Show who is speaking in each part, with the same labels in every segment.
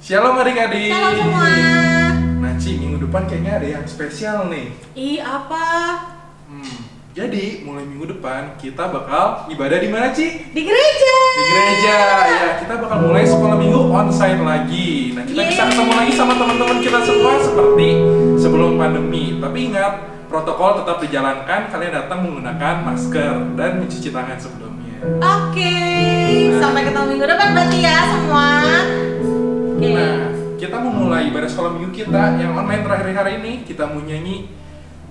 Speaker 1: Shalom adik-adik.
Speaker 2: Shalom semua.
Speaker 1: Nah Ci, minggu depan kayaknya ada yang spesial nih.
Speaker 2: Ih, apa?
Speaker 1: Jadi mulai minggu depan kita bakal ibadah di mana Ci?
Speaker 2: Di gereja.
Speaker 1: Di gereja. Ya, kita bakal mulai sekolah minggu onsite lagi. Nah, kita bisa ketemu lagi sama teman-teman kita semua seperti sebelum pandemi. Tapi ingat, protokol tetap dijalankan. Kalian datang menggunakan masker dan mencuci tangan sebelumnya.
Speaker 2: Oke. Sampai ketemu minggu depan berarti ya semua. Oke.
Speaker 1: Nah, kita mau mulai ibadah sekolah minggu kita yang online terakhir hari ini. Kita mau nyanyi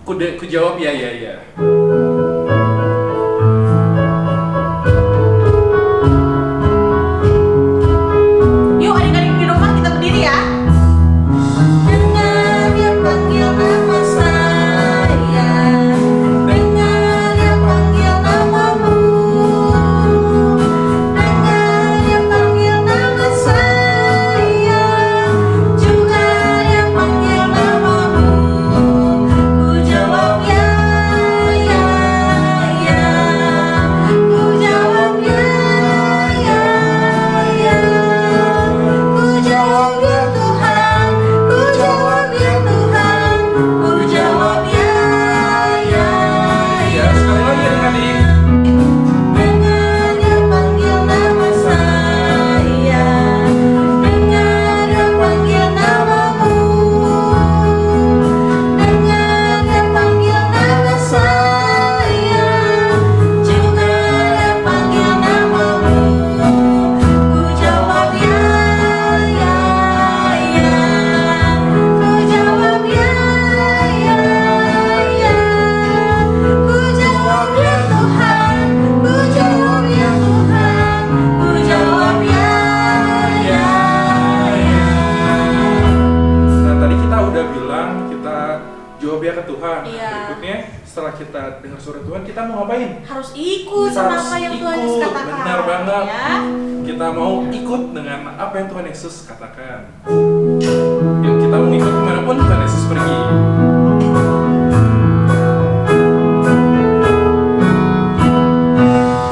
Speaker 1: ku jawab ya ya ya.
Speaker 2: Yuk adik-adik di rumah kita berdiri ya. Dengar dia panggil nama saya. Dengar dia panggil namamu. Dengar dia panggil nama saya. Juga dia panggil namamu. Ku jawab ya, ya, ya. Ku jawab ya, ya, ya. Ku jawab ya Tuhan, ku jawab ya Tuhan, ku jawab ya, ya,
Speaker 1: Ya, sekali lagi adik-adik.
Speaker 2: Dengar dia panggil nama saya. Dengar dia panggil namamu. Dengar dia panggil nama saya. Juga dia panggil namamu. Ku jawab ya, ya, ya. Ku jawab ya, ya, ya. Ku jawab ya Tuhan, ku jawab ya Tuhan, ku jawab ya, ya, ya.
Speaker 1: Nah, tadi kita udah bilang kita jawab ya ke Tuhan.
Speaker 2: Iya.
Speaker 1: Berikutnya setelah kita dengar suara Tuhan, kita mau ngapain?
Speaker 2: Harus ikut
Speaker 1: Kita
Speaker 2: sama
Speaker 1: harus
Speaker 2: apa yang Tuhan
Speaker 1: ikut,
Speaker 2: Yesus katakan.
Speaker 1: benar banget.
Speaker 2: Ya.
Speaker 1: Kita mau ikut dengan apa yang Tuhan Yesus katakan. Yuk, kita mau ikut kemanapun Tuhan Yesus pergi.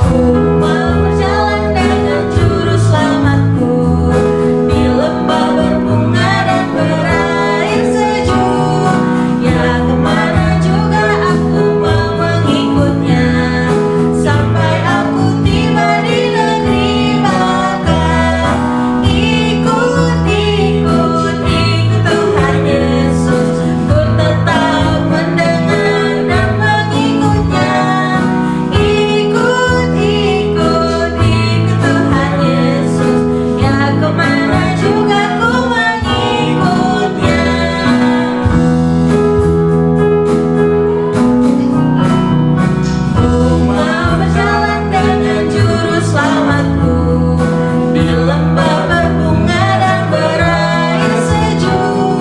Speaker 2: Ku mau berjalan dengan juru selamatku di lembah berbunga dan berair sejuk. Ya kemana juga aku mau mengikutnya sampai aku tiba di negeri bakar. Ikut, ikut, ikut Tuhan Yesus. Ku tetap mendengar dan mengikutnya. Ikut, ikut, ikut Tuhan Yesus. Ya kemana juga ku mengikutnya. Ku mau berjalan dengan juru selamatku di lembah berbunga dan berair sejuk.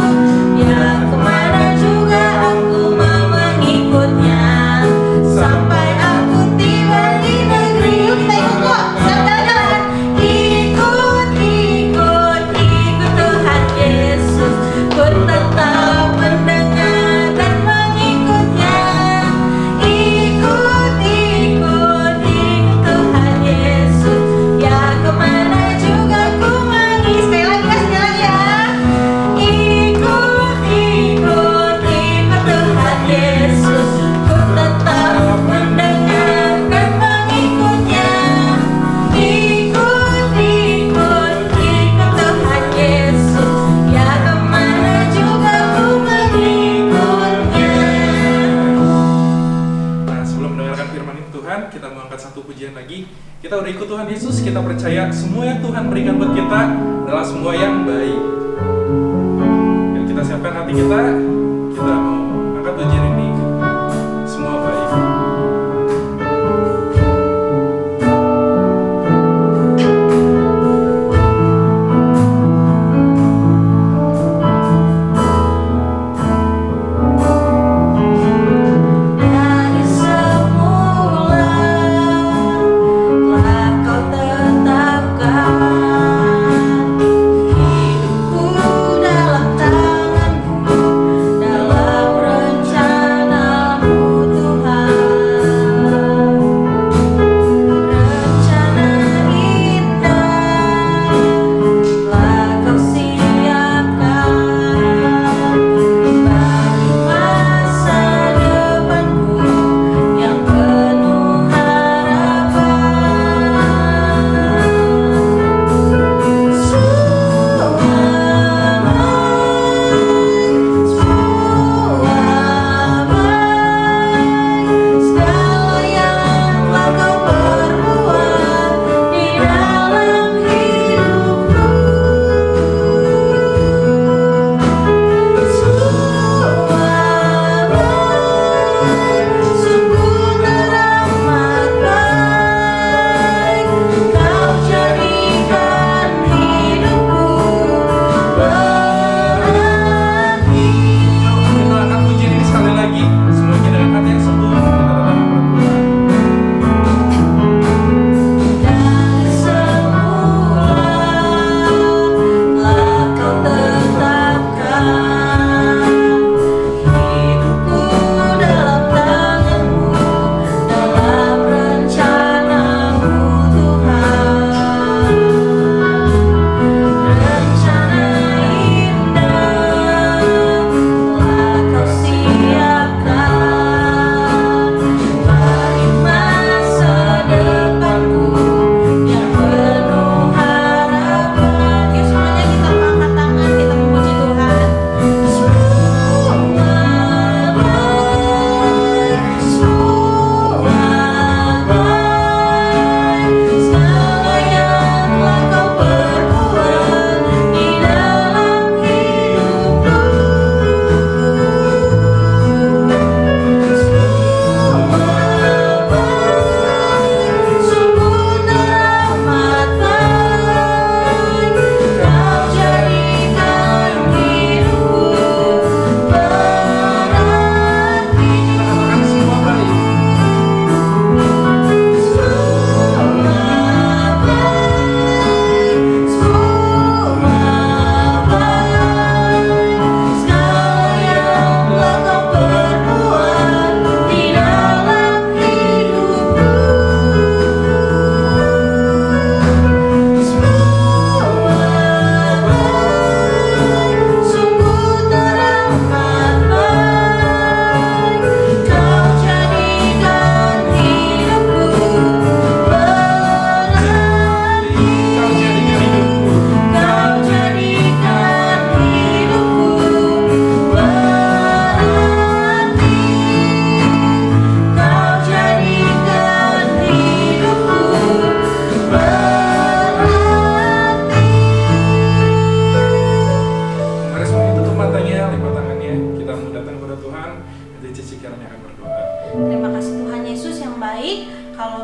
Speaker 2: Ya kemana juga aku mau mengikutnya sampai aku tiba di negeri. Yuk kita ikut kok, jalan-jalan. Ikut, ikut, ikut Tuhan Yesus. Ku tetap mendengar dan mengikutnya. Ikut, ikut, ikut Tuhan Yesus. Ya kemana juga ku mengikut. Sekali lagi ya, sekali lagi ya. Ikut, ikut, ikut Tuhan Yesus. Ku tetap mendengar dan mengikutnya. Ikut, ikut, ikut Tuhan Yesus. Ya kemana juga ku mengikutnya.
Speaker 1: Nah, sebelum mendengarkan firman Tuhan, kita mau angkat satu pujian lagi. Kita udah ikut Tuhan Yesus, kita percaya semua yang Tuhan berikan buat kita adalah semua yang baik. Dan kita siapkan hati kita mau angkat pujian ini. Semua baik.
Speaker 2: Dari semula telah kau tetapkan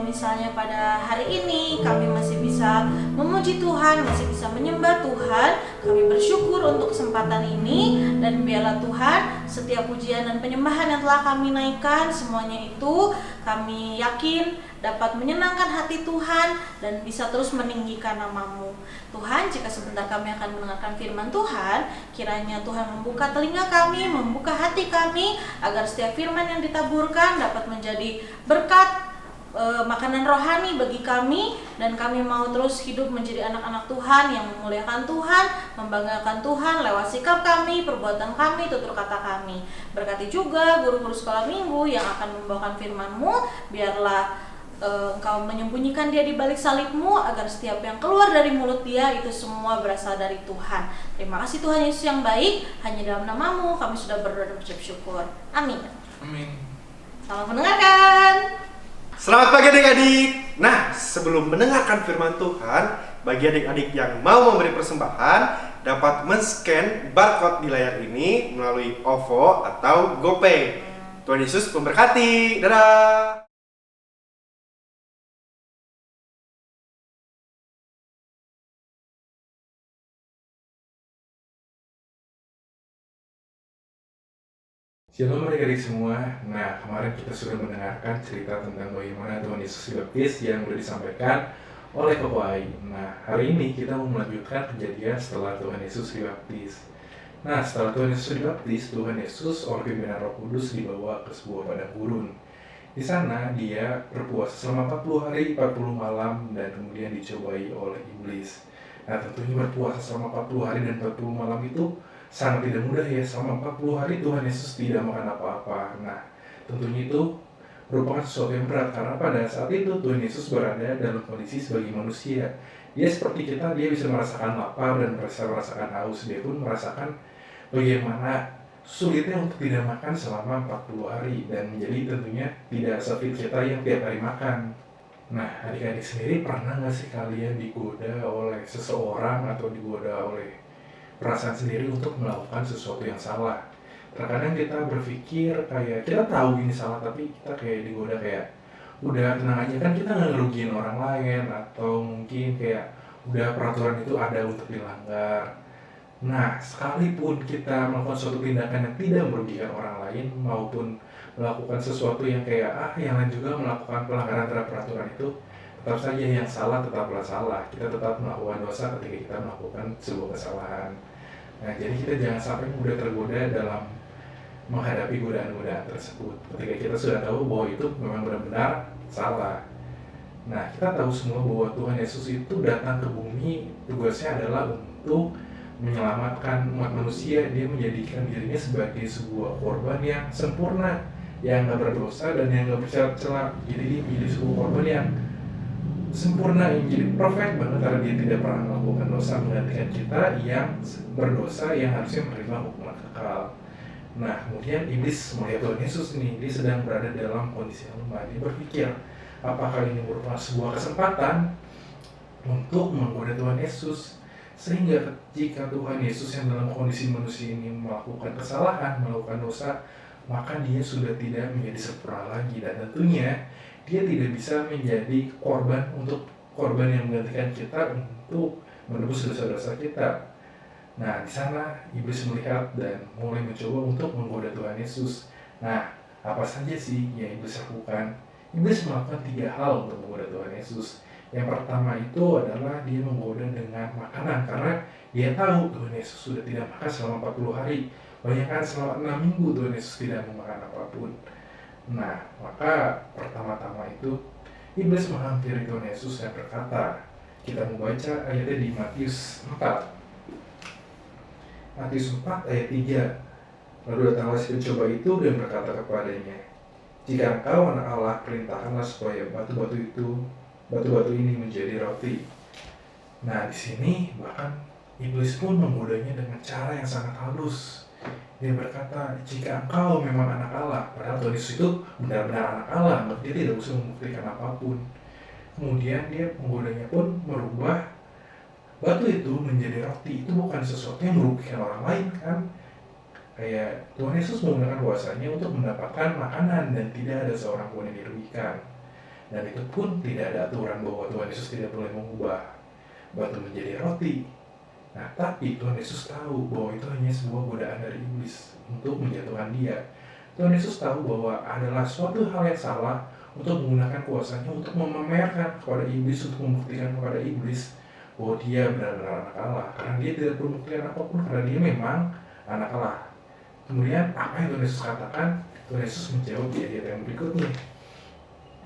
Speaker 2: kalau misalnya pada hari ini kami masih bisa memuji Tuhan, masih bisa menyembah Tuhan, kami bersyukur untuk kesempatan ini. Dan biarlah Tuhan, setiap pujian dan penyembahan yang telah kami naikkan, semuanya itu kami yakin dapat menyenangkan hati Tuhan dan bisa terus meninggikan nama-Mu. Tuhan, jika sebentar kami akan mendengarkan firman Tuhan, kiranya Tuhan membuka telinga kami, membuka hati kami, agar setiap firman yang ditaburkan dapat menjadi berkat, makanan rohani bagi kami, dan kami mau terus hidup menjadi anak-anak Tuhan yang memuliakan Tuhan, membanggakan Tuhan lewat sikap kami, perbuatan kami, tutur kata kami. Berkati juga guru-guru sekolah minggu yang akan membawakan firman-Mu. Biarlah Engkau menyembunyikan dia di balik salib-Mu, agar setiap yang keluar dari mulut dia itu semua berasal dari Tuhan. Terima kasih Tuhan Yesus yang baik, hanya dalam nama-Mu kami sudah berdoa dan berucap syukur. Amin.
Speaker 1: Amin.
Speaker 2: Selamat mendengarkan.
Speaker 3: Selamat pagi adik-adik. Nah, sebelum mendengarkan firman Tuhan, bagi adik-adik yang mau memberi persembahan, dapat men-scan barcode di layar ini melalui OVO atau GoPay. Tuhan Yesus memberkati. Dadah.
Speaker 1: Shalom adik-adik semua. Nah, kemarin kita sudah mendengarkan cerita tentang bagaimana Tuhan Yesus dibaptis yang sudah disampaikan oleh Koko Ai. Nah, hari ini kita mau melanjutkan kejadian setelah Tuhan Yesus dibaptis. Nah, setelah Tuhan Yesus dibaptis, Tuhan Yesus oleh pimpinan Roh Kudus dibawa ke sebuah padang gurun. Di sana dia berpuasa selama 40 hari, 40 malam, dan kemudian dicobai oleh iblis. Nah, tentunya berpuasa selama 40 hari dan 40 malam itu sangat tidak mudah ya. Selama 40 hari Tuhan Yesus tidak makan apa-apa. Nah, tentunya itu merupakan sesuatu yang berat, karena pada saat itu Tuhan Yesus berada dalam kondisi sebagai manusia. Dia seperti kita, dia bisa merasakan lapar dan bisa merasakan haus. Dia pun merasakan bagaimana sulitnya untuk tidak makan selama 40 hari, dan menjadi tentunya tidak seperti kita yang tiap hari makan. Nah, adik-adik sendiri pernah nggak sih kalian digoda oleh seseorang atau digoda oleh perasaan sendiri untuk melakukan sesuatu yang salah? Terkadang kita berpikir kayak kita tahu ini salah, tapi kita kayak digoda kayak udah tenang aja, kan kita nggak ngerugiin orang lain, atau mungkin kayak udah peraturan itu ada untuk dilanggar. Nah, sekalipun kita melakukan suatu tindakan yang tidak merugikan orang lain, maupun melakukan sesuatu yang kayak yang lain juga melakukan pelanggaran terhadap peraturan itu, tetap saja yang salah tetaplah salah. Kita tetap melakukan dosa ketika kita melakukan sebuah kesalahan. Nah, jadi kita jangan sampai mudah tergoda dalam menghadapi godaan-godaan tersebut ketika kita sudah tahu bahwa itu memang benar-benar salah. Nah, kita tahu semua bahwa Tuhan Yesus itu datang ke bumi, tugasnya adalah untuk menyelamatkan umat manusia. Dia menjadikan dirinya sebagai sebuah korban yang sempurna, yang gak berdosa dan yang gak bercela-cela. Jadi dia menjadi sebuah korban yang sempurna, yang jadi perfect banget, karena dia tidak pernah melakukan dosa, menggantikan kita yang berdosa yang harusnya menerima hukuman kekal. Nah, kemudian iblis melihat Tuhan Yesus ini, dia sedang berada dalam kondisi yang lemah. Dia berpikir, apakah ini merupakan sebuah kesempatan untuk menggoda Tuhan Yesus, sehingga jika Tuhan Yesus yang dalam kondisi manusia ini melakukan kesalahan, melakukan dosa, maka dia sudah tidak menjadi sempurna lagi, dan tentunya dia tidak bisa menjadi korban yang menggantikan kita untuk menebus dosa-dosa kita. Nah, di sana iblis melihat dan mulai mencoba untuk menggoda Tuhan Yesus. Nah, apa saja sih yang iblis lakukan? Iblis melakukan 3 hal untuk menggoda Tuhan Yesus. Yang pertama itu adalah dia menggoda dengan makanan, karena dia tahu Tuhan Yesus sudah tidak makan selama 40 hari. Bayangkan selama 6 minggu Tuhan Yesus tidak memakan apapun. Nah, maka pertama-tama itu iblis menghampiri Tuhan Yesus dan berkata, kita membaca ayatnya di Matius 4. Matius 4 ayat 3. Lalu datanglah si pencoba itu dan berkata kepadanya, jika engkau anak Allah, perintahkanlah supaya batu-batu ini menjadi roti. Nah, di sini bahkan iblis pun menggodanya dengan cara yang sangat halus. Dia berkata, jika engkau memang anak Allah, padahal Tuhan Yesus itu benar-benar anak Allah, dia tidak usah membuktikan apapun. Kemudian dia menggodanya pun merubah batu itu menjadi roti. Itu bukan sesuatu yang merugikan orang lain, kan? Kayak Tuhan Yesus menggunakan kuasanya untuk mendapatkan makanan dan tidak ada seorang pun yang dirugikan. Dan itu pun tidak ada aturan bahwa Tuhan Yesus tidak boleh mengubah batu menjadi roti. Nah, tapi Tuhan Yesus tahu bahwa itu hanya sebuah godaan dari iblis untuk menjatuhkan dia. Tuhan Yesus tahu bahwa adalah suatu hal yang salah untuk menggunakan kuasanya untuk memamerkan kepada iblis, untuk membuktikan kepada iblis bahwa dia benar-benar anak Allah. Karena dia tidak perlu membuktikan apapun, karena dia memang anak Allah. Kemudian apa yang Tuhan Yesus katakan? Tuhan Yesus menjawab di ayat yang berikutnya,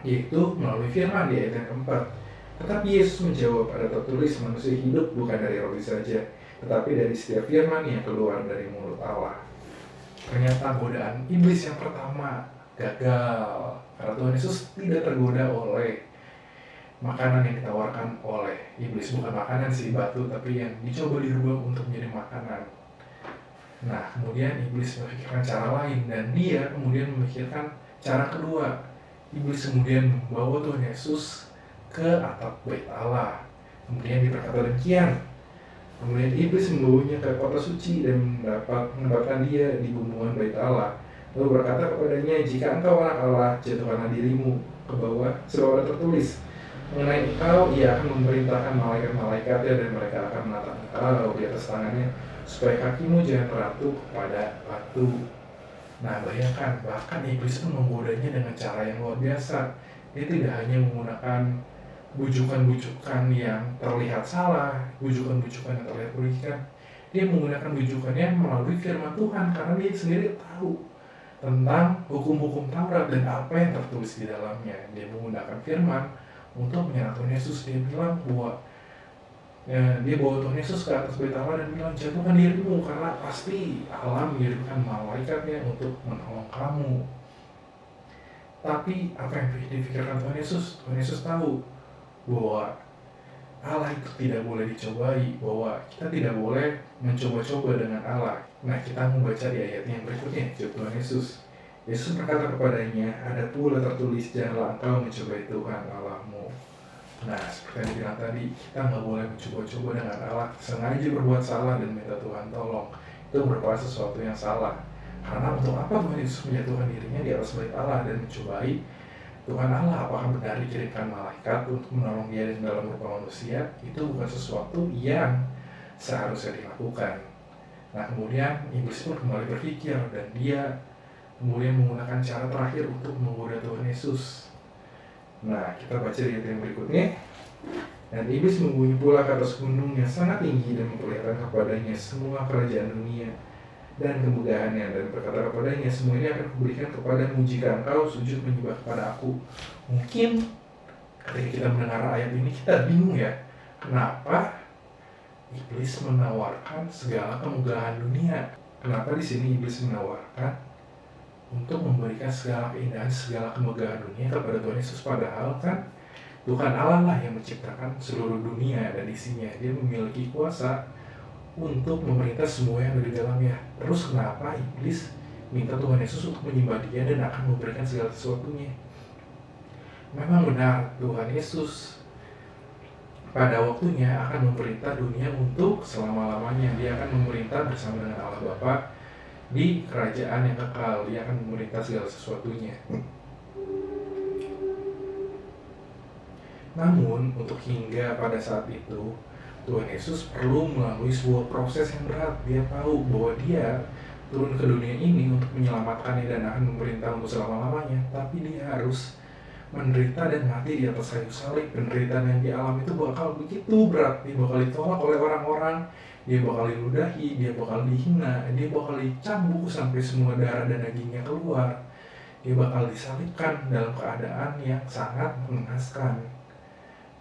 Speaker 1: yaitu melalui firman di ayat yang keempat. Tetapi Yesus menjawab, ada tertulis, manusia hidup bukan dari roti saja, tetapi dari setiap firman yang keluar dari mulut Allah. Ternyata godaan iblis yang pertama gagal, karena Tuhan Yesus tidak tergoda oleh makanan yang ditawarkan oleh iblis. Bukan makanan sih, batu, tapi yang dicoba dirubah untuk menjadi makanan. Nah, kemudian iblis memikirkan cara lain, dan dia kemudian memikirkan cara kedua. Iblis kemudian membawa Tuhan Yesus ke atap bait Allah. Kemudian berkata demikian. Kemudian iblis membawanya ke kota suci dan menempatkan dia di gunungan bait Allah. Lalu berkata kepadanya, jika engkau anak Allah, jatuhkanlah dirimu ke bawah, sebab ada tertulis, mengenai engkau, ia akan memerintahkan malaikat-malaikatnya dan mereka akan menatang engkau di atas tangannya, supaya kakimu jangan teratuh pada batu. Nah, bayangkan, bahkan iblis pun menggodanya dengan cara yang luar biasa. Dia tidak hanya menggunakan bujukan-bujukan yang terlihat salah, bujukan-bujukan yang terlihat merugikan. Dia menggunakan bujukannya melalui firman Tuhan, karena dia sendiri tahu tentang hukum-hukum Taurat dan apa yang tertulis di dalamnya. Dia menggunakan firman untuk menyerang Tuhan Yesus. Dia bilang bahwa dia bawa Tuhan Yesus ke atas bait Allah dan bilang, jatuhkan dirimu, karena pasti Allah mengirimkan malaikatnya untuk menolong kamu. Tapi apa yang dipikirkan Tuhan Yesus? Tuhan Yesus tahu bahwa Allah itu tidak boleh dicobai, bahwa kita tidak boleh mencoba-coba dengan Allah. Nah, kita membaca di ayat yang berikutnya, Tuhan Yesus. Yesus berkata kepadanya, ada pula tertulis, janganlah engkau mencobai Tuhan Allahmu. Nah, seperti yang dibilang tadi, kita nggak boleh mencoba-coba dengan Allah, sengaja berbuat salah dan minta Tuhan tolong. Itu merupakan sesuatu yang salah. Karena untuk apa Tuhan Yesus menjatuhkan dirinya di atas bait Allah dan mencobai Tuhan Allah? Apakah benar dikirimkan malaikat untuk menolong dia dalam rupa manusia? Itu bukan sesuatu yang seharusnya dilakukan. Nah, kemudian iblis pun kembali berpikir dan dia kemudian menggunakan cara terakhir untuk menggoda Tuhan Yesus. Nah, kita baca di ayat yang berikutnya. Dan iblis membunyi pula ke atas gunung yang sangat tinggi dan memperlihatkan kepadanya semua kerajaan dunia dan kemudahannya, dan berkata kepadanya, semua ini akan kuberikan kepadamu jika engkau sujud menyembah kepada aku. Mungkin ketika kita mendengar ayat ini kita bingung ya, kenapa iblis menawarkan segala kemudahan dunia? Kenapa di sini iblis menawarkan untuk memberikan segala keindahan, segala kemegahan dunia kepada Tuhan Yesus? Padahal kan Tuhan Allah lah yang menciptakan seluruh dunia dan isinya. Dia memiliki kuasa untuk memerintah semua yang ada di dalamnya. Terus kenapa iblis minta Tuhan Yesus untuk menyembah dia dan akan memberikan segala sesuatunya? Memang benar, Tuhan Yesus pada waktunya akan memerintah dunia untuk selama-lamanya. Dia akan memerintah bersama dengan Allah Bapa di kerajaan yang kekal. Dia akan memerintah segala sesuatunya. Namun, untuk hingga pada saat itu, Tuhan Yesus perlu melalui sebuah proses yang berat. Dia tahu bahwa dia turun ke dunia ini untuk menyelamatkannya dan akan memerintah untuk selama-lamanya. Tapi dia harus menderita dan mati di atas kayu salib. Penderitaan yang dialami itu bakal begitu berat. Dia bakal ditolak oleh orang-orang, dia bakal diludahi, dia bakal dihina, dia bakal dicambuk sampai semua darah dan dagingnya keluar. Dia bakal disalibkan dalam keadaan yang sangat mengenaskan.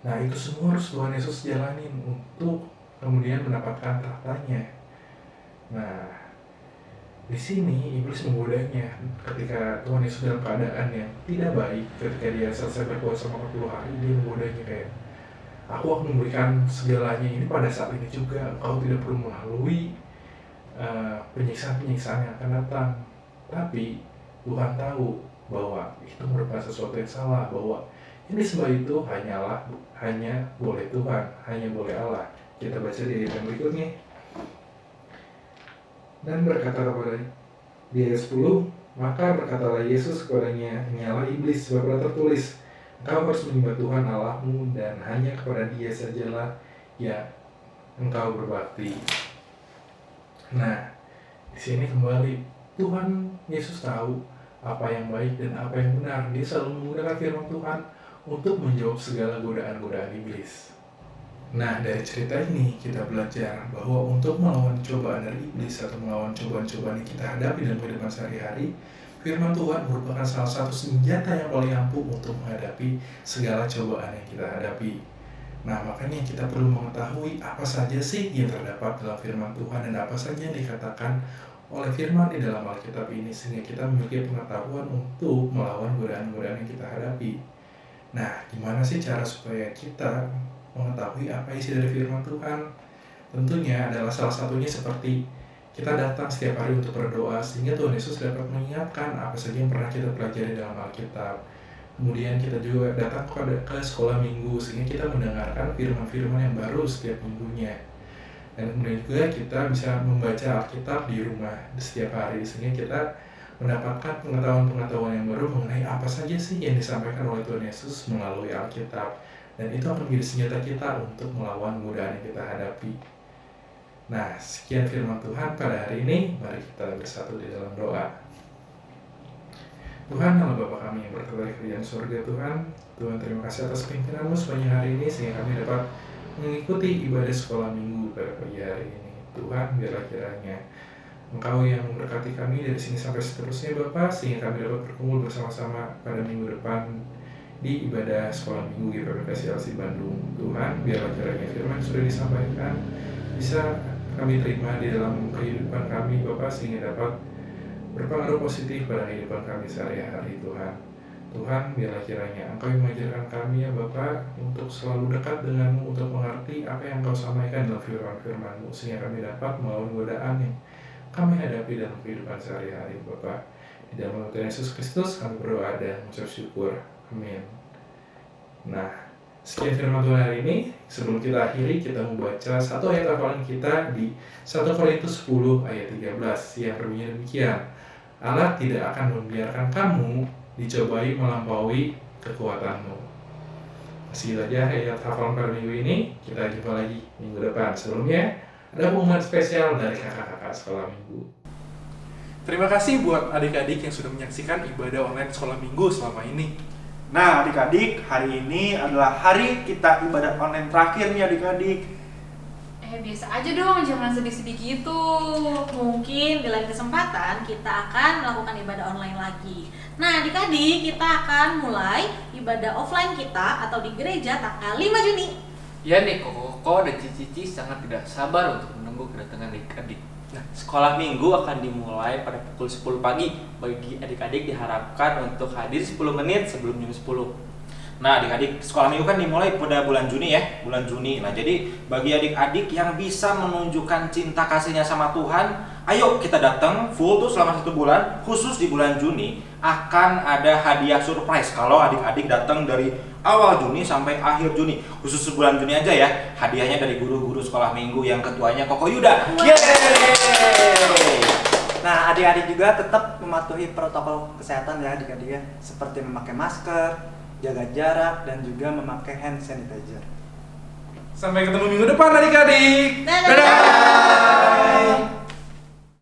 Speaker 1: Nah, itu semua harus Tuhan Yesus jalanin untuk kemudian mendapatkan tahtanya. Nah, di sini iblis menggodanya ketika Tuhan Yesus dalam keadaan yang tidak baik. Ketika dia selesai berpuasa 40 hari, dia menggodanya kayak, aku akan memberikan segalanya ini pada saat ini juga. Kau tidak perlu melalui penyiksaan-penyiksaan yang akan datang. Tapi Tuhan tahu bahwa itu merupakan sesuatu yang salah, bahwa yang disembah itu hanya boleh Tuhan, hanya boleh Allah. Kita baca di ayat yang berikutnya. Dan berkata kepada di ayat 10, maka berkatalah Yesus kepadanya, nyalah iblis, sebab tertulis, Engkau harus menyembah Tuhan Allahmu dan hanya kepada Dia sajalah yang engkau berbakti. Nah, di sini kembali Tuhan Yesus tahu apa yang baik dan apa yang benar. Dia selalu menggunakan firman Tuhan untuk menjawab segala godaan-godaan iblis. Nah, dari cerita ini kita belajar bahwa untuk melawan cobaan dari iblis atau melawan cobaan-cobaan yang kita hadapi dalam kehidupan sehari-hari, firman Tuhan merupakan salah satu senjata yang paling ampuh untuk menghadapi segala cobaan yang kita hadapi. Nah, makanya kita perlu mengetahui apa saja sih yang terdapat dalam firman Tuhan dan apa saja yang dikatakan oleh firman di dalam Alkitab ini, sehingga kita memiliki pengetahuan untuk melawan godaan-godaan yang kita hadapi. Nah, gimana sih cara supaya kita mengetahui apa isi dari firman Tuhan? Tentunya adalah salah satunya seperti kita datang setiap hari untuk berdoa, sehingga Tuhan Yesus dapat mengingatkan apa saja yang pernah kita pelajari dalam Alkitab. Kemudian kita juga datang ke sekolah minggu, sehingga kita mendengarkan firman-firman yang baru setiap minggunya. Dan kemudian juga kita bisa membaca Alkitab di rumah setiap hari, sehingga kita mendapatkan pengetahuan-pengetahuan yang baru mengenai apa saja sih yang disampaikan oleh Tuhan Yesus melalui Alkitab. Dan itu akan menjadi senjata kita untuk melawan godaan yang kita hadapi. Nah, sekian firman Tuhan pada hari ini. Mari kita bersatu di dalam doa. Tuhan, Allah Bapa kami yang berkata di kerajaan surga, Tuhan terima kasih atas pimpinan-Mu sepanjang hari ini, sehingga kami dapat mengikuti ibadah sekolah minggu pada pagi hari ini. Tuhan, biarlah kiranya Engkau yang memberkati kami dari sini sampai seterusnya Bapa, sehingga kami dapat berkumpul bersama-sama pada minggu depan di ibadah sekolah minggu GPP CLC Bandung. Tuhan, biarlah kiranya firman yang sudah disampaikan bisa kami terima di dalam kehidupan kami Bapa, sehingga dapat berpengaruh positif pada kehidupan kami sehari-hari Tuhan. Tuhan, biarlah kiranya Engkau yang mengajarkan kami ya Bapa untuk selalu dekat dengan-Mu, untuk mengerti apa yang Engkau sampaikan dalam firman-firman-Mu, sehingga kami dapat melawan godaan yang kami hadapi dalam kehidupan sehari-hari Bapa. Di dalam nama Tuhan Yesus Kristus kami berdoa dan mengucap syukur. Amin. Nah, sekian firman Tuhan hari ini. Sebelum kita akhiri, kita membaca satu ayat hafalan kita di 1 Korintus 10 ayat 13 yang berbunyi demikian. Allah tidak akan membiarkan kamu dicobai melampaui kekuatanmu. Segitu aja ayat hafalan pada minggu ini. Kita jumpa lagi minggu depan. Sebelumnya ada pengumuman spesial dari kakak-kakak sekolah minggu. Terima kasih buat adik-adik yang sudah menyaksikan ibadah online sekolah minggu selama ini.
Speaker 4: Nah adik-adik, hari ini adalah hari kita ibadah online terakhir nih adik-adik.
Speaker 5: Biasa aja dong, jangan sedih-sedih gitu.
Speaker 2: Mungkin di lain kesempatan kita akan melakukan ibadah online lagi. Nah, adik-adik, kita akan mulai ibadah offline kita atau di gereja tanggal 5 Juni.
Speaker 6: Ya nih, Koko dan Cici sangat tidak sabar untuk menunggu kedatangan adik-adik.
Speaker 7: Nah, sekolah minggu akan dimulai pada pukul 10 pagi. Bagi adik-adik diharapkan untuk hadir 10 menit sebelum jam 10. Nah, adik-adik, sekolah minggu kan dimulai pada bulan Juni ya, bulan Juni. Nah, jadi bagi adik-adik yang bisa menunjukkan cinta kasihnya sama Tuhan, ayo kita datang full tuh selama 1 bulan. Khusus di bulan Juni akan ada hadiah surprise kalau adik-adik datang dari awal Juni sampai akhir Juni. Khusus sebulan Juni aja ya. Hadiahnya dari guru-guru sekolah minggu yang ketuanya Koko Yuda. Yeay!
Speaker 8: Nah, adik-adik juga tetap mematuhi protokol kesehatan ya adik-adik ya, seperti memakai masker, jaga jarak, dan juga memakai hand sanitizer.
Speaker 1: Sampai ketemu minggu depan adik-adik.
Speaker 2: Dadah.